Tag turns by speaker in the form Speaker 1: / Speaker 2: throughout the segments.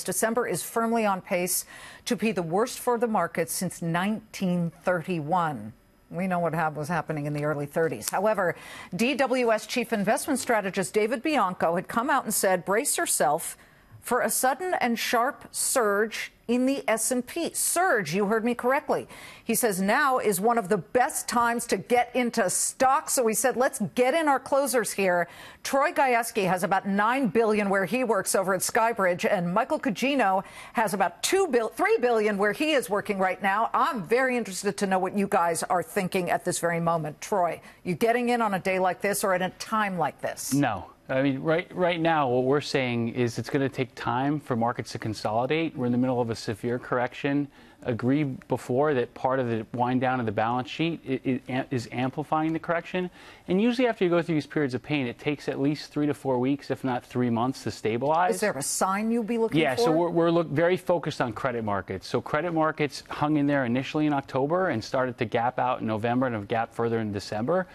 Speaker 1: December is firmly on pace to be the worst for the market since 1931. We know what was happening in the early 30s. However, DWS chief investment strategist David Bianco had come out and said, brace yourself for a sudden and sharp surge in the S&P. Surge, you heard me correctly. He says now is one of the best times to get into stocks. So he said, let's get in our closers here. Troy Gayeski has about $9 billion where he works over at SkyBridge, and Michael Cuggino has about $3 billion where he is working right now. I'm very interested to know what you guys are thinking at this very moment. Troy, you getting in on a day like this or at a time like this?
Speaker 2: No. I mean, right now, what we're saying is it's going to take time for markets to consolidate. We're in the middle of a severe correction. Agreed before that part of the wind down of the balance sheet is amplifying the correction. And usually after you go through these periods of pain, it takes at least 3 to 4 weeks, if not 3 months, to stabilize.
Speaker 1: Is there a sign you'll be looking for?
Speaker 2: Yeah, so we're very focused on credit markets. So credit markets hung in there initially in October and started to gap out in November and have gapped further in December.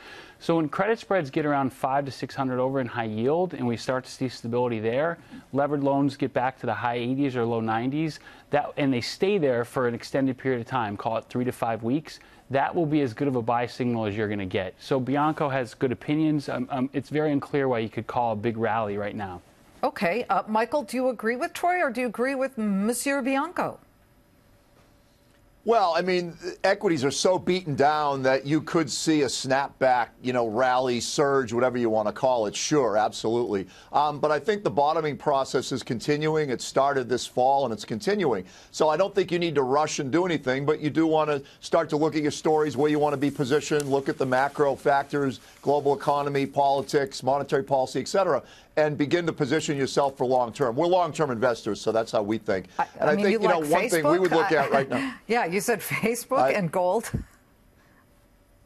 Speaker 2: So when credit spreads get around 500 to 600 over in high yield and we start to see stability there, levered loans get back to the high 80s or low 90s, and they stay there for an extended period of time, call it 3 to 5 weeks, that will be as good of a buy signal as you're going to get. So Bianco has good opinions. It's very unclear why you could call a big rally right now.
Speaker 1: Okay. Michael, do you agree with Troy or do you agree with Monsieur Bianco?
Speaker 3: Well, I mean, equities are so beaten down that you could see a snapback, rally, surge, whatever you want to call it. Sure, absolutely. But I think the bottoming process is continuing. It started this fall and it's continuing. So I don't think you need to rush and do anything, but you do want to start to look at your stories, where you want to be positioned, look at the macro factors, global economy, politics, monetary policy, et cetera, and begin to position yourself for long term. We're long-term investors, so that's how we think. And I think,
Speaker 1: like
Speaker 3: one
Speaker 1: Facebook?
Speaker 3: thing we would look at right now.
Speaker 1: Yeah, you said Facebook and gold.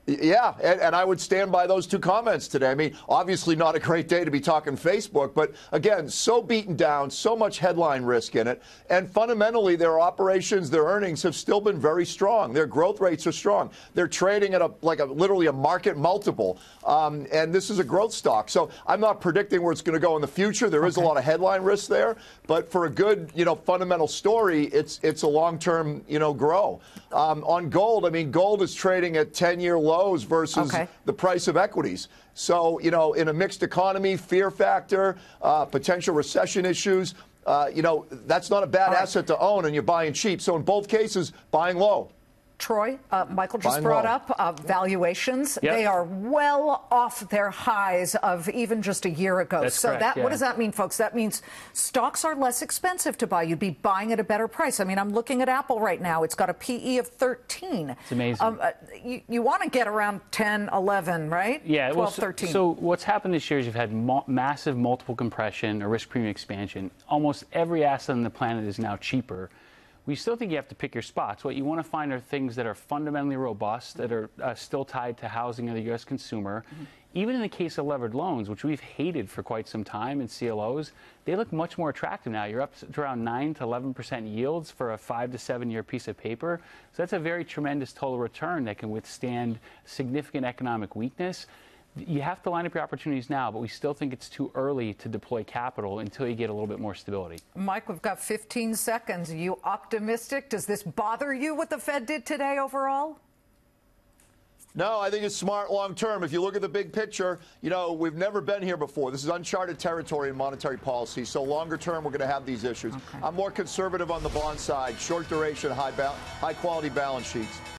Speaker 3: Yeah, and I would stand by those two comments today. I mean, obviously not a great day to be talking Facebook, but again, so beaten down, so much headline risk in it. And fundamentally, their operations, their earnings have still been very strong. Their growth rates are strong. They're trading at literally a market multiple. And this is a growth stock. So I'm not predicting where it's going to go in the future. There is a lot of headline risk there. But for a good, fundamental story, it's a long-term, grow. On gold, I mean, gold is trading at 10-year lows versus the price of equities. So, in a mixed economy, fear factor, potential recession issues, that's not a bad asset to own, and you're buying cheap. So in both cases, buying low.
Speaker 1: Troy, Michael just brought up valuations. Yep. They are well off their highs of even just a year ago.
Speaker 2: That's correct,
Speaker 1: what does that mean, folks? That means stocks are less expensive to buy. You'd be buying at a better price. I mean, I'm looking at Apple right now. It's got a PE of 13.
Speaker 2: It's amazing.
Speaker 1: You want to get around 10, 11, right?
Speaker 2: Yeah,
Speaker 1: 12, 13.
Speaker 2: So what's happened this year is you've had massive multiple compression or risk premium expansion. Almost every asset on the planet is now cheaper. We still think you have to pick your spots. What you want to find are things that are fundamentally robust, that are still tied to housing of the U.S. consumer. Mm-hmm. Even in the case of levered loans, which we've hated for quite some time in CLOs, they look much more attractive now. You're up to around 9 to 11% yields for a 5 to 7 year piece of paper. So that's a very tremendous total return that can withstand significant economic weakness. You have to line up your opportunities now, but we still think it's too early to deploy capital until you get a little bit more stability.
Speaker 1: Mike, we've got 15 seconds. Are you optimistic? Does this bother you what the Fed did today overall?
Speaker 3: No, I think it's smart long term. If you look at the big picture, we've never been here before. This is uncharted territory in monetary policy. So longer term, we're going to have these issues. I'm more conservative on the bond side, short duration, high quality balance sheets.